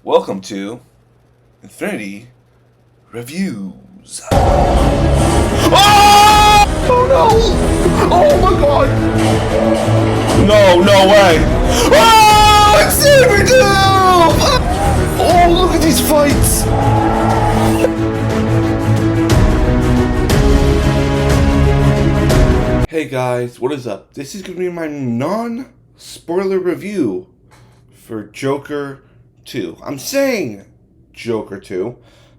Welcome to Infinity Reviews. Oh no! Oh my god! No way! Oh, it's Sabretooth! Oh, look at these fights! Hey guys, what is up? This is going to be my non-spoiler review for Joker 2. I'm saying Joker 2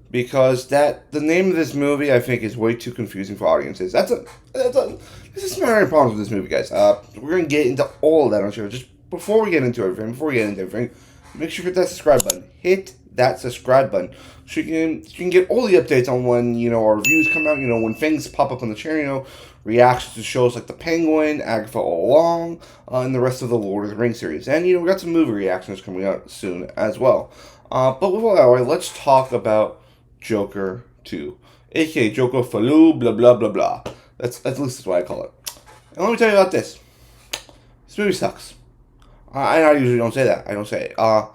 because the name of this movie I think is way too confusing for audiences. This is my only problem with this movie, guys. We're gonna get into all of that on show. Just before we get into everything, make sure you hit that subscribe button. Hit that subscribe button so you can get all the updates on when our reviews come out. When things pop up on the channel. Reactions to shows like The Penguin, Agatha All Along, and the rest of the Lord of the Rings series. And, we got some movie reactions coming out soon as well. But with all that, let's talk about Joker 2. A.k.a. Joker Folie, blah, blah, blah, blah. At least that's what I call it. And let me tell you about this. This movie sucks. I usually don't say that. I don't say it.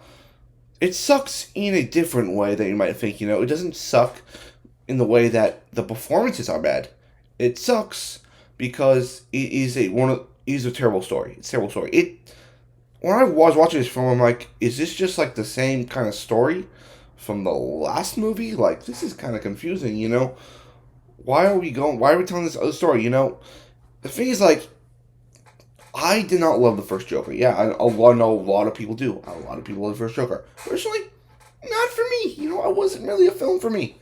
It sucks in a different way that you might think. It doesn't suck in the way that the performances are bad. It sucks because it is a terrible story. It's a terrible story. When I was watching this film, I'm like, is this just like the same kind of story from the last movie? Like, this is kind of confusing, Why are we telling this other story, The thing is, like, I did not love the first Joker. Yeah, I know a lot of people do. A lot of people love the first Joker. Personally, not for me. It wasn't really a film for me.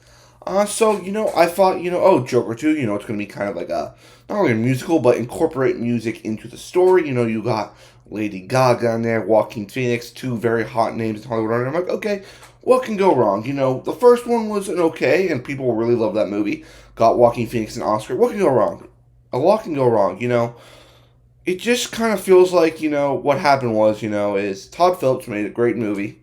So, I thought, oh, Joker 2, it's going to be kind of like not only a musical, but incorporate music into the story. You got Lady Gaga in there, Joaquin Phoenix, two very hot names in Hollywood. And I'm like, okay, what can go wrong? The first one was an okay, and people really loved that movie. Got Joaquin Phoenix an Oscar. What can go wrong? A lot can go wrong, It just kind of feels like, what happened was, is Todd Phillips made a great movie.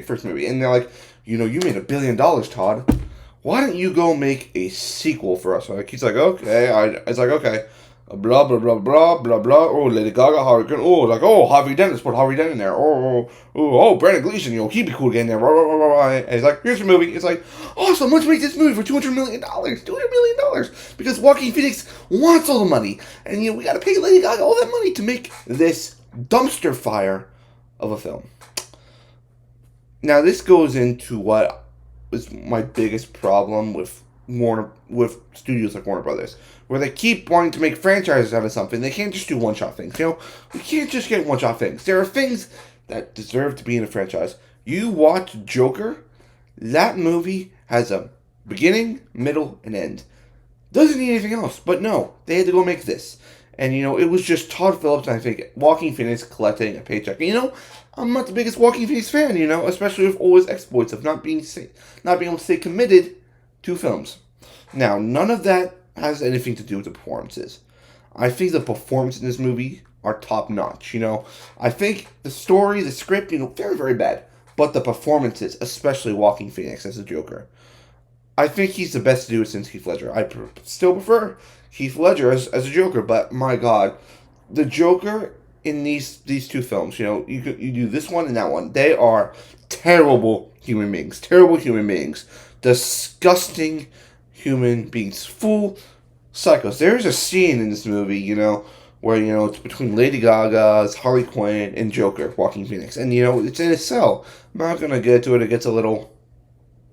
First movie. And they're like, you made $1 billion, Todd. Why don't you go make a sequel for us? He's like, okay. It's like, okay. Blah, blah, blah, blah, blah, blah. Oh, Lady Gaga, Harley Quinn. Oh, Harvey Dent. Let's put Harvey Dent in there. Oh, Brandon Gleeson. He'd be cool to get in there. And he's like, here's your movie. It's like, awesome. Let's make this movie for $200 million. $200 million. Because Joaquin Phoenix wants all the money. And, we got to pay Lady Gaga all that money to make this dumpster fire of a film. Now, this goes into what is my biggest problem with studios like Warner Brothers, where they keep wanting to make franchises out of something. They can't just do one-shot things. We can't just get one-shot things. There are things that deserve to be in a franchise. You watch Joker, that movie has a beginning, middle, and end. Doesn't need anything else. But no, they had to go make this. And, it was just Todd Phillips and I think Joaquin Phoenix collecting a paycheck. I'm not the biggest Joaquin Phoenix fan, especially with all his exploits of not being able to stay committed to films. Now, none of that has anything to do with the performances. I think the performances in this movie are top-notch, I think the story, the script, very, very bad. But the performances, especially Joaquin Phoenix as a Joker, I think he's the best to do it since Heath Ledger. I still prefer Heath Ledger as a Joker, but my God, the Joker in these two films, you do this one and that one. They are terrible human beings. Disgusting human beings. Full psychos. There's a scene in this movie, where, it's between Lady Gaga's Harley Quinn and Joker, Joaquin Phoenix. And, it's in a cell. I'm not going to get to it. It gets a little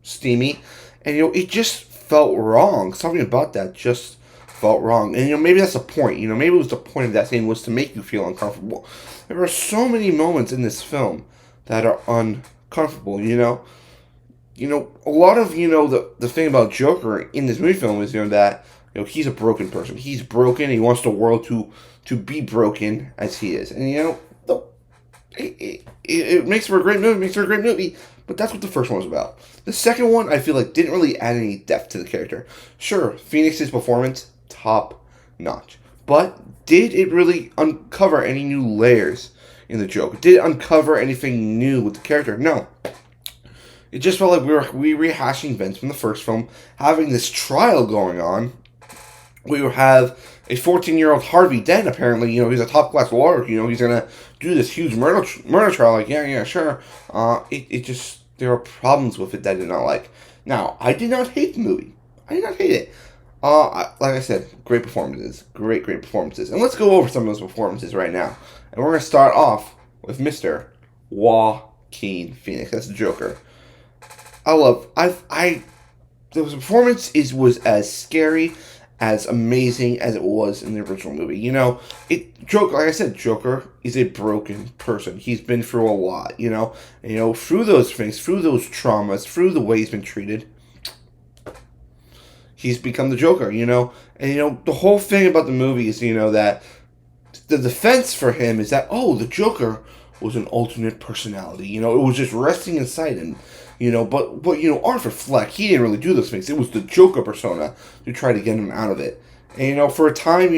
steamy. And, it just felt wrong. Something about that just felt wrong. And, maybe that's the point. Maybe it was the point of that scene was to make you feel uncomfortable. There are so many moments in this film that are uncomfortable, A lot of, the thing about Joker in this movie film is, that, he's a broken person. He's broken. He wants the world to be broken as he is. And, it makes for a great movie. But that's what the first one was about. The second one, I feel like, didn't really add any depth to the character. Sure, Phoenix's performance, top notch. But did it really uncover any new layers in the Joker? Did it uncover anything new with the character? No. It just felt like we were rehashing events from the first film, having this trial going on. We would have a 14-year-old Harvey Dent, apparently, he's a top-class lawyer, he's going to do this huge murder trial, like, yeah, sure. there are problems with it that I did not like. Now, I did not hate the movie. I did not hate it. Like I said, great performances. Great performances. And let's go over some of those performances right now. And we're going to start off with Mr. Joaquin Phoenix. That's the Joker. The performance was as scary, as amazing as it was in the original movie. You know, Joker, like I said, Joker is a broken person. He's been through a lot, you know. And, through those things, through those traumas, through the way he's been treated, he's become the Joker, you know. And, the whole thing about the movie is, that the defense for him is that, the Joker was an alternate personality. It was just resting inside him. But Arthur Fleck, he didn't really do those things. It was the Joker persona to try to get him out of it. And, for a time,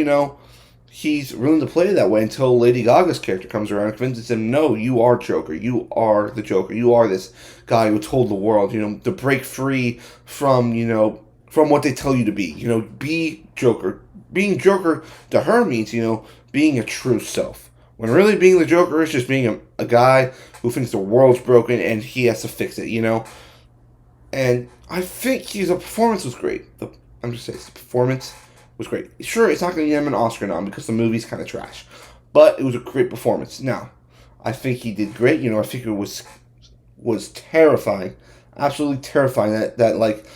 he's willing to play that way until Lady Gaga's character comes around and convinces him, no, you are Joker. You are the Joker. You are this guy who told the world, to break free from what they tell you to be. Be Joker. Being Joker to her means, being a true self. When really being the Joker is just being a guy who thinks the world's broken and he has to fix it, And I think his performance was great. I'm just saying, the performance was great. Sure, it's not going to get him an Oscar nom because the movie's kind of trash. But it was a great performance. Now, I think he did great. I think it was terrifying. Absolutely terrifying that like,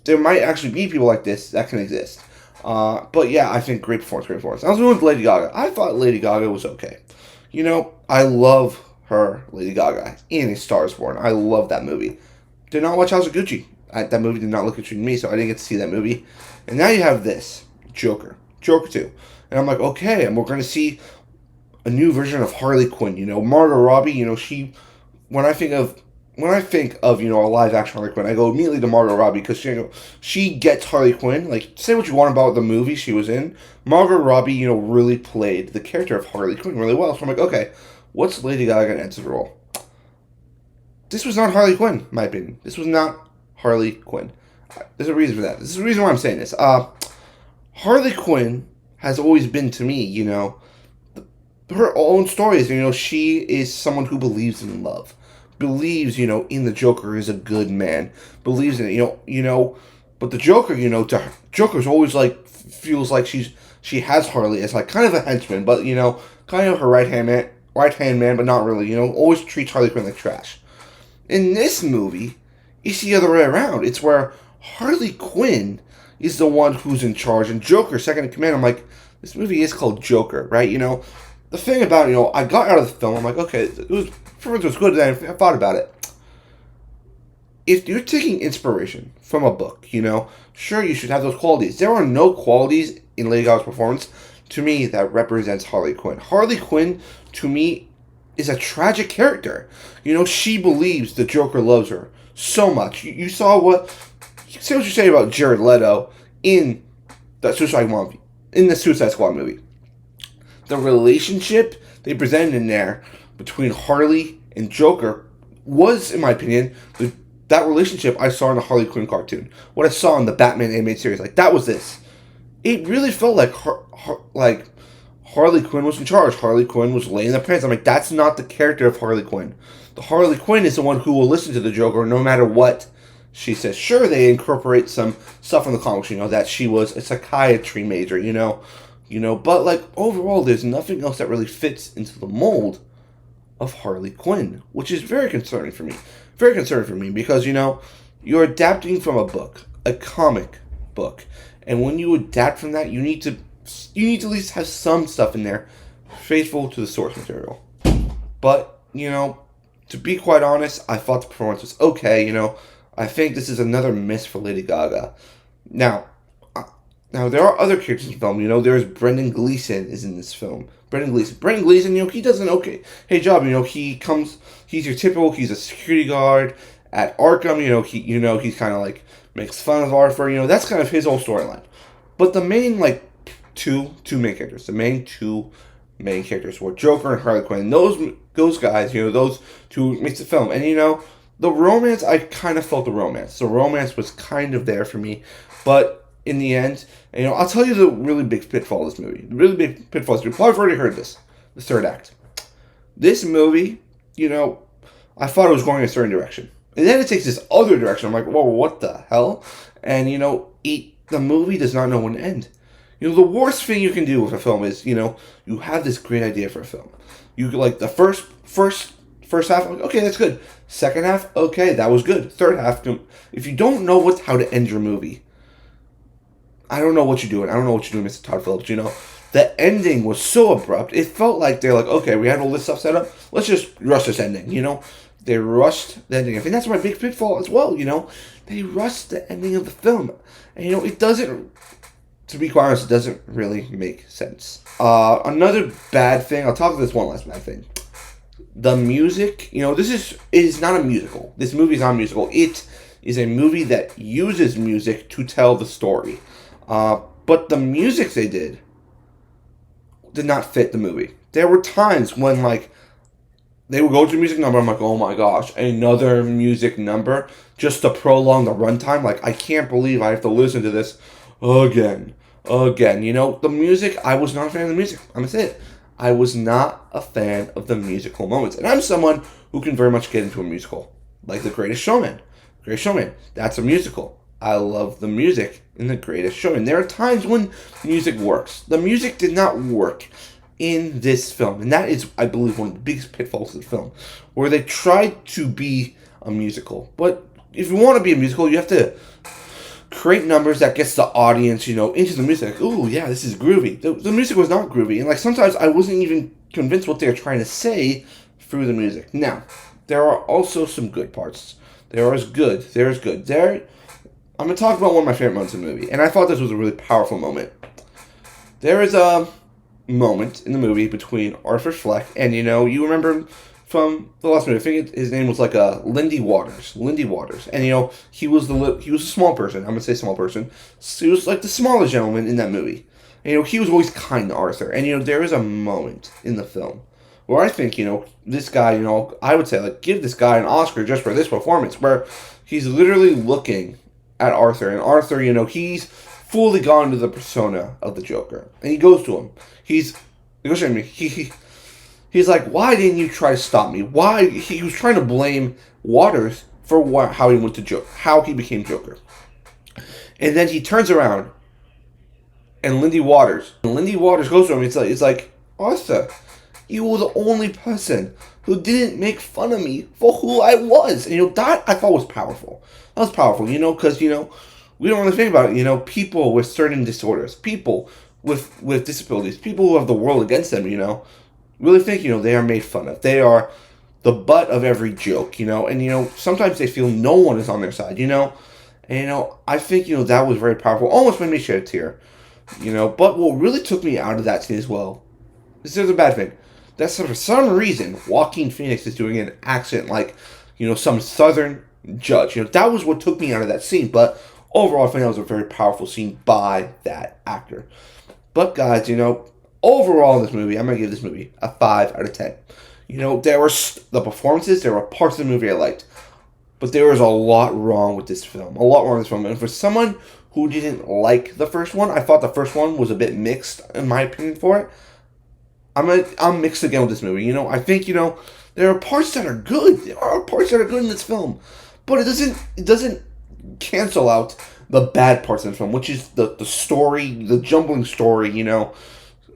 there might actually be people like this that can exist. But yeah, I think great performance. I was going with Lady Gaga. I thought Lady Gaga was okay. I love her, Lady Gaga, in A Star Is Born. I love that movie. Did not watch House of Gucci. That movie did not look interesting to me, so I didn't get to see that movie. And now you have this, Joker 2. And I'm like, okay, and we're going to see a new version of Harley Quinn. Margot Robbie, when I think of a live action Harley Quinn, I go immediately to Margot Robbie because she gets Harley Quinn. Like, say what you want about the movie she was in, Margot Robbie, really played the character of Harley Quinn really well. So I'm like, okay, what's Lady Gaga going to add to the role? This was not Harley Quinn, in my opinion. This was not Harley Quinn. There's a reason for that. This is the reason why I'm saying this. Harley Quinn has always been to me, her own stories. She is someone who believes in love. Believes, in the Joker is a good man. Believes in it, But the Joker, to her, Joker's always feels like she has Harley as kind of a henchman, but kind of her right hand man, but not really. Always treats Harley Quinn like trash. In this movie, it's the other way around. It's where Harley Quinn is the one who's in charge, and Joker second in command. I'm like, this movie is called Joker, right? The thing about I got out of the film. I'm like, okay, performance was good. And I thought about it. If you're taking inspiration from a book, sure, you should have those qualities. There are no qualities in Lady Gaga's performance, to me, that represents Harley Quinn. Harley Quinn, to me, is a tragic character. She believes the Joker loves her so much. You saw say what you say about Jared Leto in the Suicide Squad movie. The relationship they presented in there between Harley and Joker was, in my opinion, that relationship I saw in the Harley Quinn cartoon. What I saw in the Batman animated series, that was this. It really felt like Harley Quinn was in charge. Harley Quinn was laying the plans. I'm like, that's not the character of Harley Quinn. The Harley Quinn is the one who will listen to the Joker no matter what she says. Sure, they incorporate some stuff from the comics, that she was a psychiatry major, but overall, there's nothing else that really fits into the mold of Harley Quinn, which is very concerning for me. Very concerning for me because, you're adapting from a book, a comic book. And when you adapt from that, you need to at least have some stuff in there faithful to the source material. But, to be quite honest, I thought the performance was okay, I think this is another miss for Lady Gaga. Now, there are other characters in the film. There's Brendan Gleeson is in this film. Brendan Gleeson, he does an okay job. He's your typical, he's a security guard at Arkham. He's kind of makes fun of Arthur. That's kind of his whole storyline. But the main, two main characters, were Joker and Harley Quinn. Those guys, those two makes the film. And, the romance, I kind of felt the romance. The romance was kind of there for me. But in the end, I'll tell you the really big pitfall of this movie. The really big pitfall of this movie. I've already heard this. The third act. This movie, I thought it was going in a certain direction. And then it takes this other direction. I'm like, whoa, what the hell? And, the movie does not know when to end. The worst thing you can do with a film is, you have this great idea for a film. You like the first half, okay, that's good. Second half, okay, that was good. Third half, if you don't know how to end your movie, I don't know what you're doing. I don't know what you're doing, Mr. Todd Phillips. The ending was so abrupt. It felt like they're like, okay, we had all this stuff set up. Let's just rush this ending. They rushed the ending. I think that's my big pitfall as well. They rushed the ending of the film, and it doesn't. To be quite honest, it doesn't really make sense. Another bad thing. I'll talk about this one last bad thing. The music. It is not a musical. This movie is not a musical. It is a movie that uses music to tell the story. But the music they did not fit the movie. There were times when, they would go to a music number, I'm like, oh my gosh, another music number just to prolong the runtime. I can't believe I have to listen to this again. The music, I was not a fan of the music. I'm going to say it. I was not a fan of the musical moments. And I'm someone who can very much get into a musical. Like The Greatest Showman. Greatest Showman, that's a musical. I love the music in The Greatest Showman. There are times when music works. The music did not work in this film. And that is, I believe, one of the biggest pitfalls of the film. Where they tried to be a musical. But if you want to be a musical, you have to create numbers that gets the audience, into the music. Ooh, yeah, this is groovy. The music was not groovy. And, sometimes I wasn't even convinced what they were trying to say through the music. Now, there are also some good parts. There's good. I'm going to talk about one of my favorite moments in the movie. And I thought this was a really powerful moment. There is a moment in the movie between Arthur Fleck and, you remember from the last movie, I think his name was Lindy Waters. And, he was a small person. I'm going to say small person. So he was the smaller gentleman in that movie. And, he was always kind to Arthur. And, there is a moment in the film where I think, this guy, I would say, give this guy an Oscar just for this performance, where he's literally looking at Arthur. And Arthur, he's fully gone into the persona of the Joker. And he goes to him. He goes to me. He's like, why didn't you try to stop me? Why? He was trying to blame Waters for how he became Joker. And then he turns around, and Lindy Waters goes to him. It's like, Arthur, you were the only person who didn't make fun of me for who I was. And, that I thought was powerful. That was powerful, because, we don't really think about it. People with certain disorders, people with disabilities, people who have the world against them, really think, they are made fun of. They are the butt of every joke, and, sometimes they feel no one is on their side, and, I think, that was very powerful. Almost made me shed a tear, but what really took me out of that scene as well, this is a bad thing, that for some reason, Joaquin Phoenix is doing an accent like, some southern judge, that was what took me out of that scene, but overall, I think that was a very powerful scene by that actor. But guys, overall in this movie, I'm going to give this movie a 5 out of 10. There were the performances, there were parts of the movie I liked, but there was a lot wrong with this film. And for someone who didn't like the first one, I thought the first one was a bit mixed, in my opinion, for it. I'm mixed again with this movie. I think, there are parts that are good. There are parts that are good in this film. But it doesn't cancel out the bad parts of the film, which is the story, the jumbling story,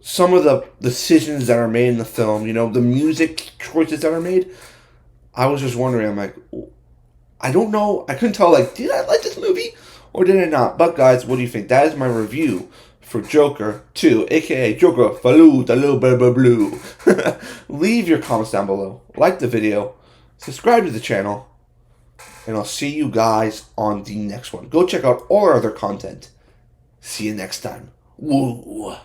some of the decisions that are made in the film, the music choices that are made. I was just wondering, I'm like, I don't know. I couldn't tell, did I like this movie or did I not? But guys, what do you think? That is my review for Joker 2, aka Joker Folie À Deux. Leave your comments down below. Like the video. Subscribe to the channel. And I'll see you guys on the next one. Go check out all our other content. See you next time. Woo!